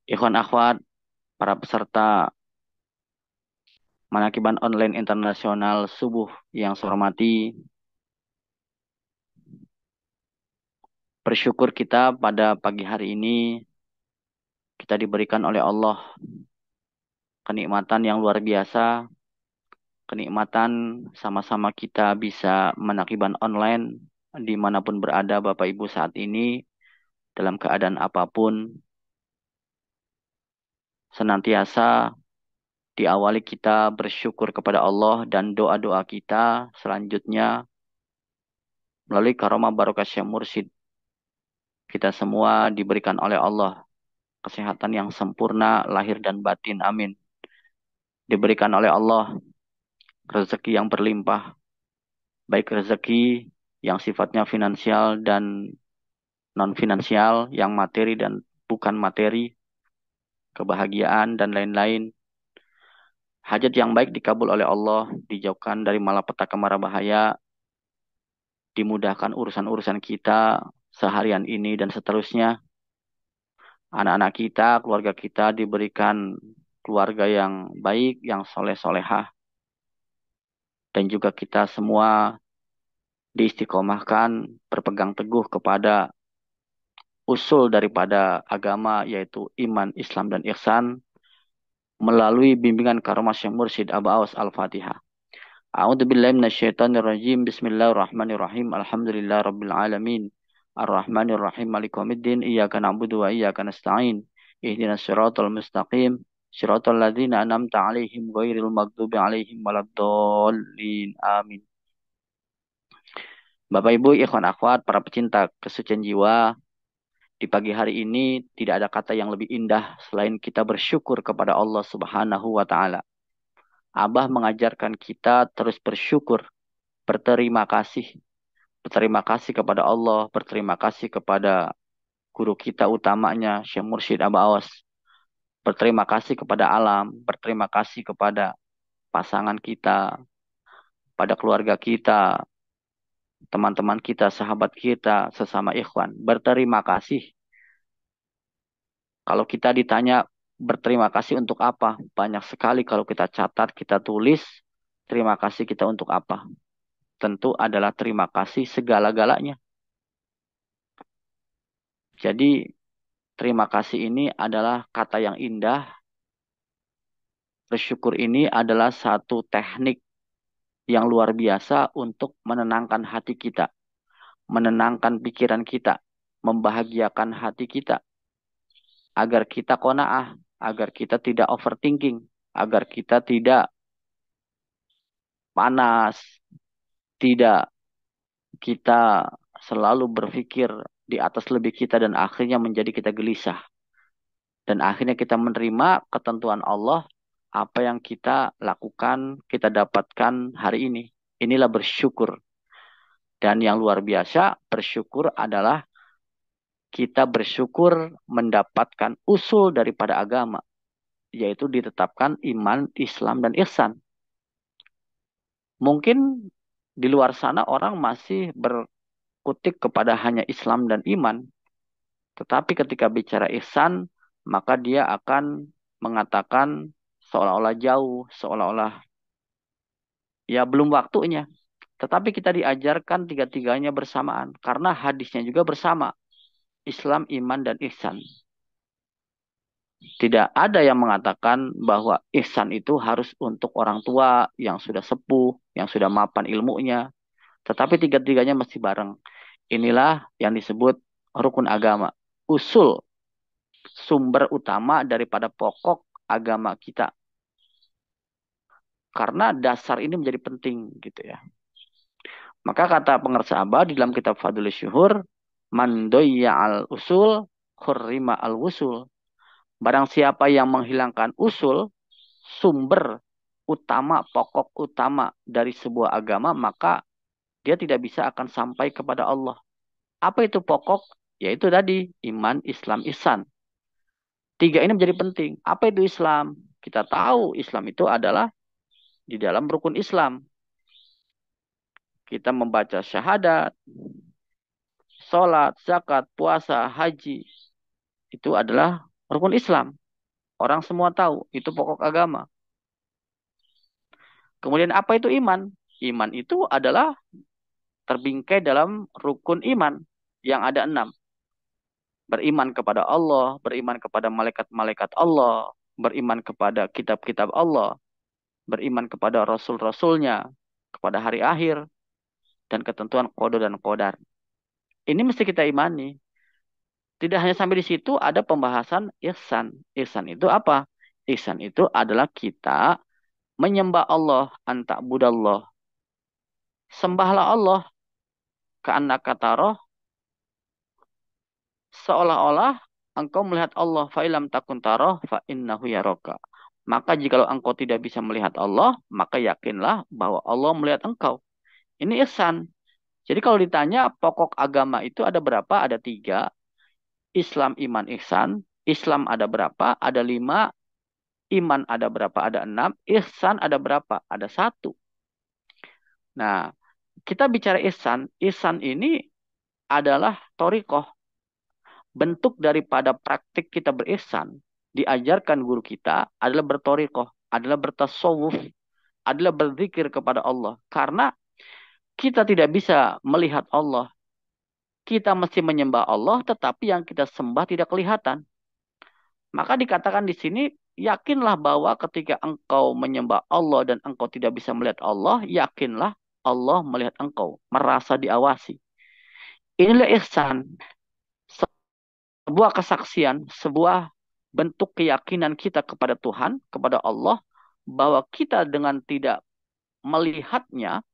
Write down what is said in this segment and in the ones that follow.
Ikhwan akhwat, para peserta Manakiban Online Internasional Subuh yang saya hormati, bersyukur kita pada pagi hari ini kita diberikan oleh Allah kenikmatan yang luar biasa, kenikmatan sama-sama kita bisa Manakiban Online dimanapun berada Bapak Ibu saat ini, dalam keadaan apapun, senantiasa diawali kita bersyukur kepada Allah dan doa-doa kita selanjutnya melalui karomah barokah Syekh Mursyid. Kita semua diberikan oleh Allah kesehatan yang sempurna, lahir dan batin. Amin. Diberikan oleh Allah rezeki yang berlimpah, baik rezeki yang sifatnya finansial dan non-finansial, yang materi dan bukan materi, kebahagiaan dan lain-lain. Hajat yang baik dikabul oleh Allah, dijauhkan dari malapetaka mara bahaya, dimudahkan urusan-urusan kita seharian ini dan seterusnya. Anak-anak kita, keluarga kita diberikan keluarga yang baik, yang soleh-solehah, dan juga kita semua diistiqomahkan berpegang teguh kepada usul daripada agama yaitu iman, Islam dan ihsan melalui bimbingan karomah Syekh Mursyid Abu Awas Al-Fatihah. A'udzu billahi minasyaitonir rajim. Bismillahirrahmanirrahim. Alhamdulillah rabbil alamin. Arrahmanir rahim. Maliki yaumiddin. Iyyaka na'budu wa iyyaka nasta'in. Ihdinas siratal mustaqim. Siratal ladzina an'amta 'alaihim ghairil maghdubi 'alaihim waladdallin. Amin. Bapak Ibu, ikhwan akhwat, para pecinta kesucian jiwa, di pagi hari ini tidak ada kata yang lebih indah selain kita bersyukur kepada Allah Subhanahu wa taala. Abah mengajarkan kita terus bersyukur, berterima kasih. Berterima kasih kepada Allah, berterima kasih kepada guru kita utamanya Syekh Mursyid Abu Awas. Berterima kasih kepada alam, berterima kasih kepada pasangan kita, pada keluarga kita, teman-teman kita, sahabat kita, sesama ikhwan. Berterima kasih. Kalau kita ditanya berterima kasih untuk apa? Banyak sekali kalau kita catat, kita tulis, terima kasih kita untuk apa? Tentu adalah terima kasih segala-galanya. Jadi terima kasih ini adalah kata yang indah. Bersyukur ini adalah satu teknik yang luar biasa untuk menenangkan hati kita, menenangkan pikiran kita, membahagiakan hati kita, agar kita qanaah, agar kita tidak overthinking, agar kita tidak panas, tidak kita selalu berpikir di atas lebih kita dan akhirnya menjadi kita gelisah. Dan akhirnya kita menerima ketentuan Allah, apa yang kita lakukan, kita dapatkan hari ini. Inilah bersyukur. Dan yang luar biasa, bersyukur adalah kita bersyukur mendapatkan usul daripada agama, yaitu ditetapkan iman, Islam, dan ihsan. Mungkin di luar sana orang masih berkutik kepada hanya Islam dan iman, tetapi ketika bicara ihsan, maka dia akan mengatakan seolah-olah jauh, seolah-olah ya belum waktunya. Tetapi kita diajarkan tiga-tiganya bersamaan, karena hadisnya juga bersama, Islam, iman, dan ihsan. Tidak ada yang mengatakan bahwa ihsan itu harus untuk orang tua yang sudah sepuh, yang sudah mapan ilmunya. Tetapi tiga-tiganya mesti bareng. Inilah yang disebut rukun agama. Usul, sumber utama daripada pokok agama kita. Karena dasar ini menjadi penting gitu ya. Maka kata pengerti Abah di dalam kitab Fadlul Syuhur, man al usul khurrima al wusul. Barang siapa yang menghilangkan usul, sumber utama, pokok utama dari sebuah agama, maka dia tidak bisa akan sampai kepada Allah. Apa itu pokok? Yaitu tadi, iman, Islam, ihsan. Tiga ini menjadi penting. Apa itu Islam? Kita tahu Islam itu adalah di dalam rukun Islam. Kita membaca syahadat, sholat, zakat, puasa, haji. Itu adalah Rukun Islam. Orang semua tahu, itu pokok agama. Kemudian apa itu iman? Iman itu adalah terbingkai dalam rukun iman yang ada 6. Beriman kepada Allah, beriman kepada malaikat-malaikat Allah, beriman kepada kitab-kitab Allah, beriman kepada rasul-rasulnya, kepada hari akhir, dan ketentuan qada dan qadar. Ini mesti kita imani. Tidak hanya sampai di situ, ada pembahasan ihsan. Ihsan itu apa? Ihsan itu adalah kita menyembah Allah, anta'budallah. Sembahlah Allah, ka'annaka taroh, seolah-olah engkau melihat Allah. Fa'ilam takun taroh, fa'innahu yaroka. Maka jikalau engkau tidak bisa melihat Allah, maka yakinlah bahwa Allah melihat engkau. Ini ihsan. Jadi kalau ditanya pokok agama itu ada berapa? Ada 3. Islam, iman, ihsan. Islam ada berapa? Ada 5. Iman ada berapa? Ada 6. Ihsan ada berapa? Ada 1. Nah, kita bicara ihsan. Ihsan ini adalah torikoh. Bentuk daripada praktik kita berihsan. Diajarkan guru kita adalah bertorikoh. Adalah bertasawuf. Adalah berzikir kepada Allah. Karena kita tidak bisa melihat Allah. Kita mesti menyembah Allah, tetapi yang kita sembah tidak kelihatan. Maka dikatakan di sini, yakinlah bahwa ketika engkau menyembah Allah dan engkau tidak bisa melihat Allah, yakinlah Allah melihat engkau, merasa diawasi. Inilah ihsan, sebuah kesaksian, sebuah bentuk keyakinan kita kepada Tuhan, kepada Allah, bahwa kita dengan tidak melihatnya,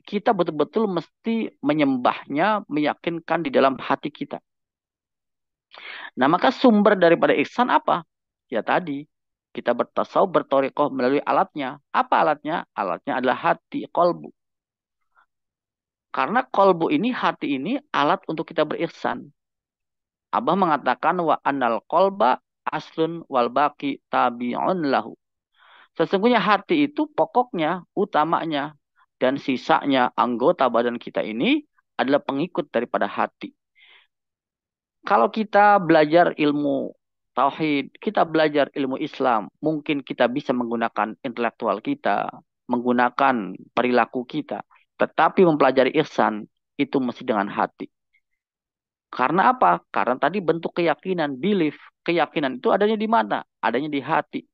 kita betul-betul mesti menyembahnya, meyakinkan di dalam hati kita. Nah, maka sumber daripada ihsan apa? Ya tadi, kita bertasawuf, bertorikoh melalui alatnya. Apa alatnya? Alatnya adalah hati, kolbu. Karena kolbu ini, hati ini alat untuk kita berihsan. Abah mengatakan wa annal kolba aslun wal baki tabi'un lahu. Sesungguhnya hati itu pokoknya, utamanya, dan sisanya anggota badan kita ini adalah pengikut daripada hati. Kalau kita belajar ilmu tauhid, kita belajar ilmu Islam, mungkin kita bisa menggunakan intelektual kita, menggunakan perilaku kita, tetapi mempelajari ihsan itu mesti dengan hati. Karena apa? Karena tadi bentuk keyakinan, belief, keyakinan itu adanya di mana? Adanya di hati,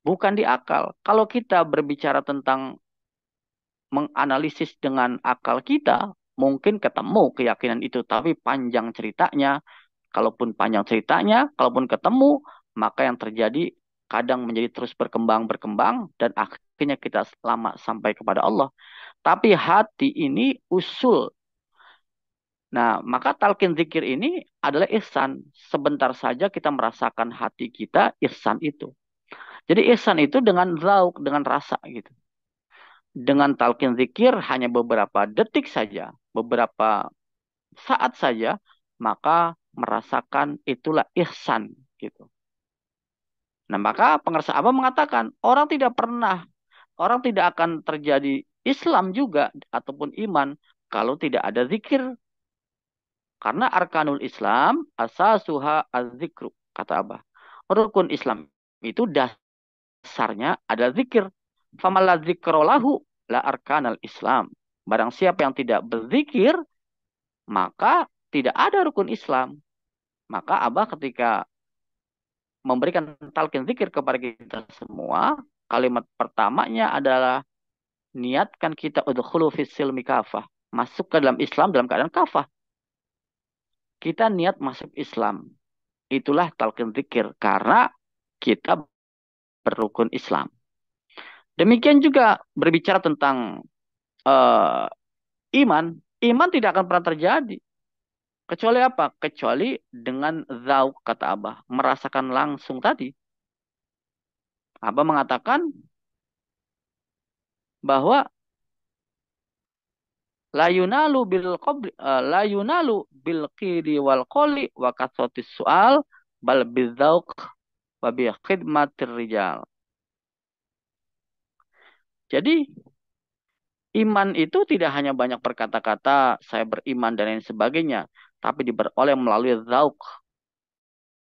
bukan di akal. Kalau kita berbicara tentang menganalisis dengan akal kita, mungkin ketemu keyakinan itu, tapi panjang ceritanya. Kalaupun panjang ceritanya, kalaupun ketemu, maka yang terjadi kadang menjadi terus berkembang dan akhirnya kita lama sampai kepada Allah. Tapi hati ini usul. Nah, maka talqin zikir ini adalah ihsan. Sebentar saja kita merasakan hati kita, ihsan itu. Jadi ihsan itu dengan zauk, dengan rasa gitu. Dengan talqin zikir hanya beberapa detik saja, beberapa saat saja, maka merasakan itulah ihsan gitu. Nah, maka pengersa Abah mengatakan orang tidak akan terjadi Islam juga ataupun iman kalau tidak ada zikir. Karena arkanul Islam asasuha az-zikru, kata Abah. Rukun Islam itu dasarnya adalah zikir. Famala zikrolahu la arkanal Islam. Barang siapa yang tidak berzikir, maka tidak ada rukun Islam. Maka Abah ketika memberikan talqin zikir kepada kita semua, kalimat pertamanya adalah niatkan kita udkhulu fis silmi kafah. Masuk ke dalam Islam dalam keadaan kafah. Kita niat masuk Islam. Itulah talqin zikir karena kita berrukun Islam. Demikian juga berbicara tentang uh, iman. Iman tidak akan pernah terjadi. Kecuali apa? Kecuali dengan zauk, kata Abah. Merasakan langsung tadi. Abah mengatakan bahwa la yunalu bil qidi wal qoli wa kasratis sual bal bidzauq wa bi khidmatir rijal. Jadi iman itu tidak hanya banyak berkata-kata saya beriman dan lain sebagainya, tapi diperoleh melalui zauq,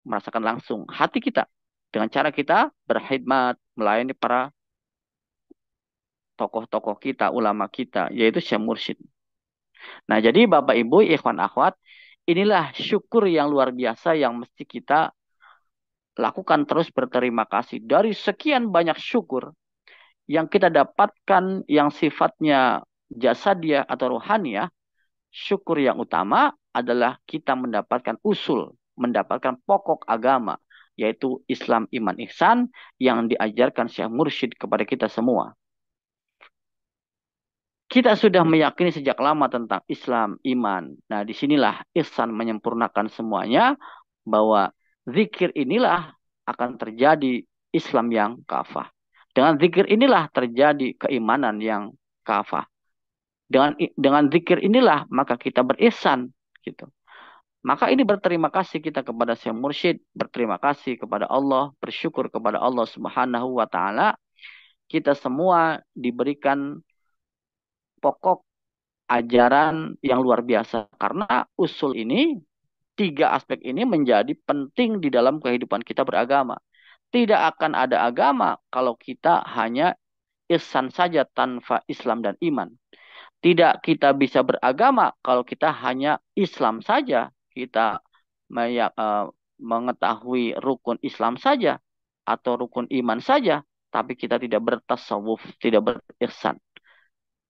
merasakan langsung hati kita dengan cara kita berkhidmat, melayani para tokoh-tokoh kita, ulama kita, yaitu Syekh Mursyid. Nah, jadi Bapak Ibu, ikhwan akhwat, inilah syukur yang luar biasa yang mesti kita lakukan terus berterima kasih. Dari sekian banyak syukur yang kita dapatkan yang sifatnya jasadiah atau rohaniah, syukur yang utama adalah kita mendapatkan usul, mendapatkan pokok agama, yaitu Islam, iman, ihsan yang diajarkan Syekh Mursyid kepada kita semua. Kita sudah meyakini sejak lama tentang Islam, iman. Nah, disinilah ihsan menyempurnakan semuanya, bahwa zikir inilah akan terjadi Islam yang kafah. Dengan zikir inilah terjadi keimanan yang kafah. Dengan zikir inilah maka kita berihsan gitu. Maka ini berterima kasih kita kepada Syekh Mursyid, berterima kasih kepada Allah, bersyukur kepada Allah Subhanahu wa taala. Kita semua diberikan pokok ajaran yang luar biasa, karena usul ini, tiga aspek ini menjadi penting di dalam kehidupan kita beragama. Tidak akan ada agama kalau kita hanya ihsan saja tanpa Islam dan iman. Tidak kita bisa beragama kalau kita hanya Islam saja. Kita mengetahui rukun Islam saja atau rukun iman saja, tapi kita tidak bertasawuf, tidak berihsan.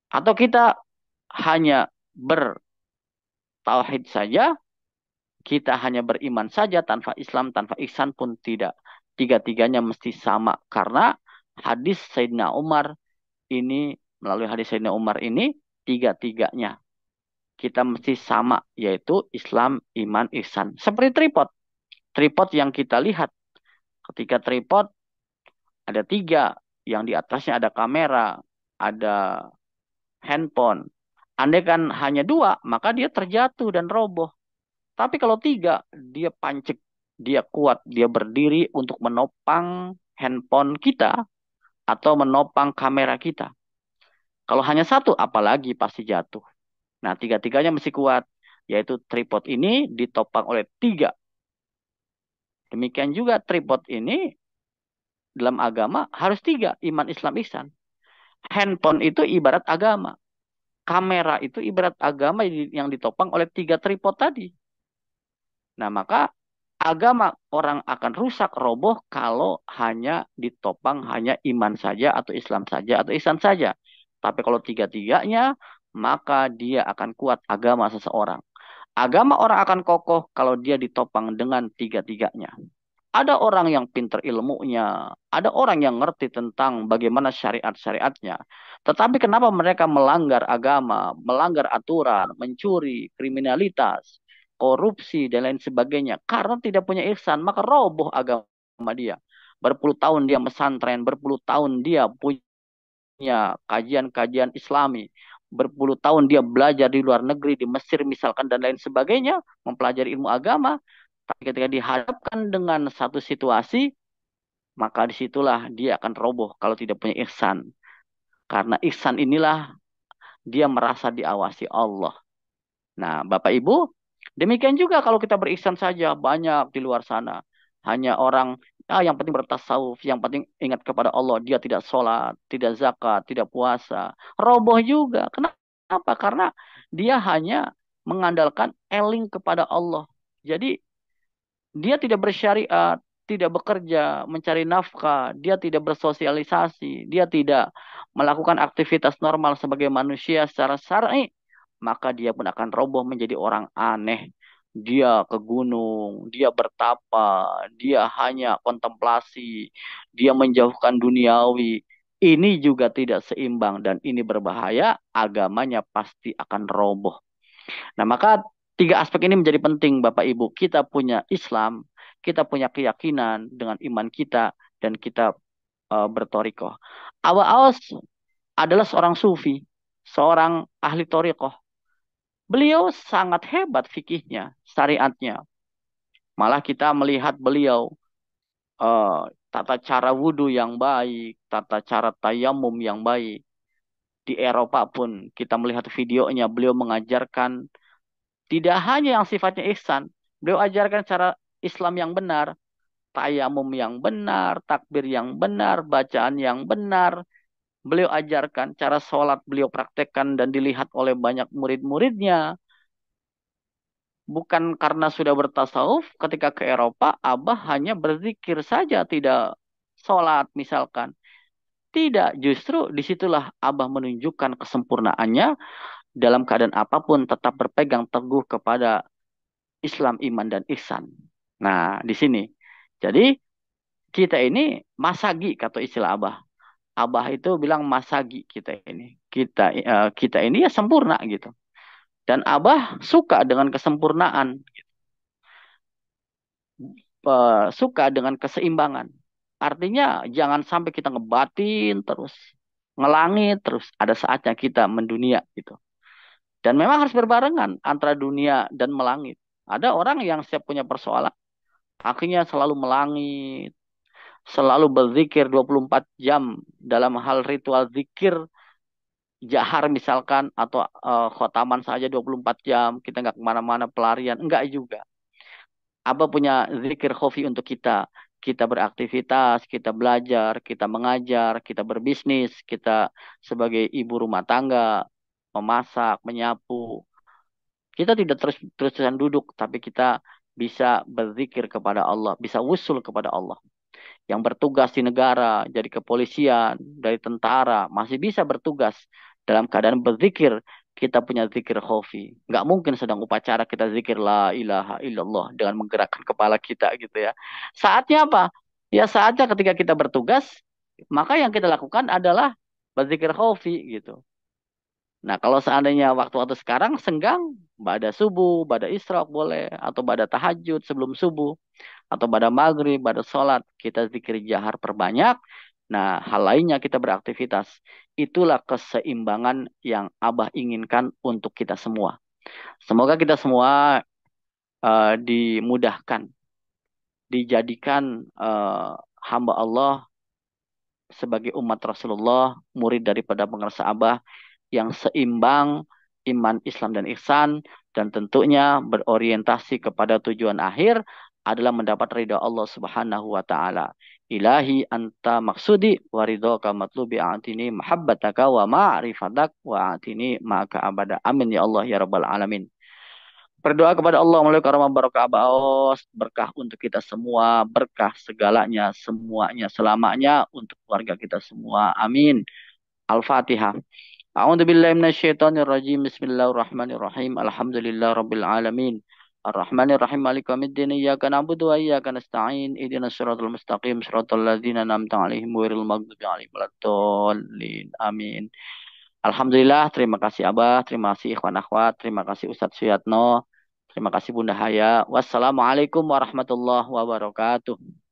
Atau kita hanya bertauhid saja, kita hanya beriman saja tanpa Islam, tanpa ihsan pun tidak. Tiga-tiganya mesti sama, karena hadis Sayyidina Umar ini, melalui hadis Sayyidina Umar ini, tiga-tiganya kita mesti sama, yaitu Islam, iman, ihsan. Seperti tripod. Tripod yang kita lihat. Ketika tripod ada tiga, yang di atasnya ada kamera, ada handphone. Andai kan hanya dua, maka dia terjatuh dan roboh. Tapi kalau tiga, dia pancik, dia kuat, dia berdiri untuk menopang handphone kita atau menopang kamera kita. Kalau hanya satu, apalagi pasti jatuh. Nah, tiga-tiganya mesti kuat, yaitu tripod ini ditopang oleh tiga. Demikian juga tripod ini dalam agama harus tiga, iman, Islam, ihsan. Handphone itu ibarat agama. Kamera itu ibarat agama yang ditopang oleh tiga tripod tadi. Nah, maka agama orang akan rusak, roboh kalau hanya ditopang hanya iman saja atau Islam saja atau ihsan saja. Tapi kalau tiga-tiganya, maka dia akan kuat agama seseorang. Agama orang akan kokoh kalau dia ditopang dengan tiga-tiganya. Ada orang yang pintar ilmunya, ada orang yang ngerti tentang bagaimana syariat-syariatnya. Tetapi kenapa mereka melanggar agama, melanggar aturan, mencuri, kriminalitas, korupsi, dan lain sebagainya? Karena tidak punya ihsan, maka roboh agama dia. Berpuluh tahun dia pesantren, berpuluh tahun dia punya kajian-kajian Islami, berpuluh tahun dia belajar di luar negeri, di Mesir misalkan, dan lain sebagainya, mempelajari ilmu agama. Tapi ketika dihadapkan dengan satu situasi, maka disitulah dia akan roboh kalau tidak punya ihsan. Karena ihsan inilah dia merasa diawasi Allah. Nah, Bapak Ibu, demikian juga kalau kita berihsan saja, banyak di luar sana. Hanya orang, yang penting bertasawuf, yang penting ingat kepada Allah. Dia tidak sholat, tidak zakat, tidak puasa. Roboh juga. Kenapa? Karena dia hanya mengandalkan eling kepada Allah. Jadi dia tidak bersyariat, tidak bekerja, mencari nafkah, dia tidak bersosialisasi, dia tidak melakukan aktivitas normal sebagai manusia secara syar'i, maka dia pun akan roboh menjadi orang aneh. Dia ke gunung, dia bertapa, dia hanya kontemplasi, dia menjauhkan duniawi. Ini juga tidak seimbang dan ini berbahaya, agamanya pasti akan roboh. Nah, maka tiga aspek ini menjadi penting, Bapak Ibu. Kita punya Islam, kita punya keyakinan dengan iman kita, dan kita bertorikoh. Abu Awas adalah seorang sufi, seorang ahli torikoh. Beliau sangat hebat fikihnya, syariatnya. Malah kita melihat beliau eh, tata cara wudhu yang baik, tata cara tayamum yang baik. Di Eropa pun kita melihat videonya, beliau mengajarkan tidak hanya yang sifatnya ihsan, beliau ajarkan cara Islam yang benar, tayamum yang benar, takbir yang benar, bacaan yang benar. Beliau ajarkan cara sholat, beliau praktekkan dan dilihat oleh banyak murid-muridnya. Bukan karena sudah bertasawuf, ketika ke Eropa, Abah hanya berzikir saja, tidak sholat misalkan. Tidak, justru disitulah Abah menunjukkan kesempurnaannya dalam keadaan apapun tetap berpegang teguh kepada Islam, iman, dan ihsan. Nah, di sini. Jadi, kita ini masagi, kata istilah Abah. Abah itu bilang masagi kita ini. Kita ini ya sempurna gitu. Dan Abah suka dengan kesempurnaan, suka dengan keseimbangan. Artinya jangan sampai kita ngebatin terus, ngelangit terus. Ada saatnya kita mendunia gitu. Dan memang harus berbarengan antara dunia dan melangit. Ada orang yang setiap punya persoalan, akhirnya selalu melangit, selalu berzikir 24 jam dalam hal ritual zikir jahar misalkan, atau khotaman saja 24 jam, kita nggak kemana-mana pelarian, enggak juga. Abah punya zikir khofi untuk kita. Kita beraktivitas, kita belajar, kita mengajar, kita berbisnis, kita sebagai ibu rumah tangga, memasak, menyapu. Kita tidak terus-terusan duduk, tapi kita bisa berzikir kepada Allah, bisa wusul kepada Allah. Yang bertugas di negara, jadi kepolisian, dari tentara, masih bisa bertugas dalam keadaan berzikir. Kita punya zikir khofi. Nggak mungkin sedang upacara kita zikir la ilaha illallah dengan menggerakkan kepala kita gitu ya. Saatnya apa? Ya saatnya ketika kita bertugas, maka yang kita lakukan adalah berzikir khofi gitu. Nah, kalau seandainya waktu-waktu sekarang senggang, pada subuh, pada isyraq boleh, atau pada tahajud sebelum subuh, atau pada maghrib, pada sholat, kita zikir jahar perbanyak. Nah, hal lainnya kita beraktivitas. Itulah keseimbangan yang Abah inginkan untuk kita semua. Semoga kita semua dimudahkan, dijadikan hamba Allah sebagai umat Rasulullah, murid daripada pengersa Abah, yang seimbang iman, Islam, dan ihsan, dan tentunya berorientasi kepada tujuan akhir adalah mendapat ridha Allah Subhanahu wa taala. Ilahi anta maksudi wa ridhaka matlubi a'tini mahabbataka wa ma'rifatak wa a'tini ma'aka abada. Amin ya Allah ya rabbal alamin. Berdoa kepada Allah melalui karamah barakah Abaos, berkah untuk kita semua, berkah segalanya, semuanya, selamanya untuk keluarga kita semua. Amin. Al-Fatihah. A'udzu billahi minasyaitonir rajim. Bismillahirrahmanirrahim. Alhamdulillah rabbil alamin. Ar-Rahmanir Rahim Maliki yaumiddin. Iyyaka na'budu wa iyyaka nasta'in. Ihdinas siratal mustaqim, siratal ladzina an'amta 'alaihim ghairil maghdubi 'alaihim waladdallin. Amin. Alhamdulillah, terima kasih Abah, terima kasih ikhwan akhwat, terima kasih Ustadz Suyatno, terima kasih Bunda Haya. Wassalamualaikum warahmatullahi wabarakatuh.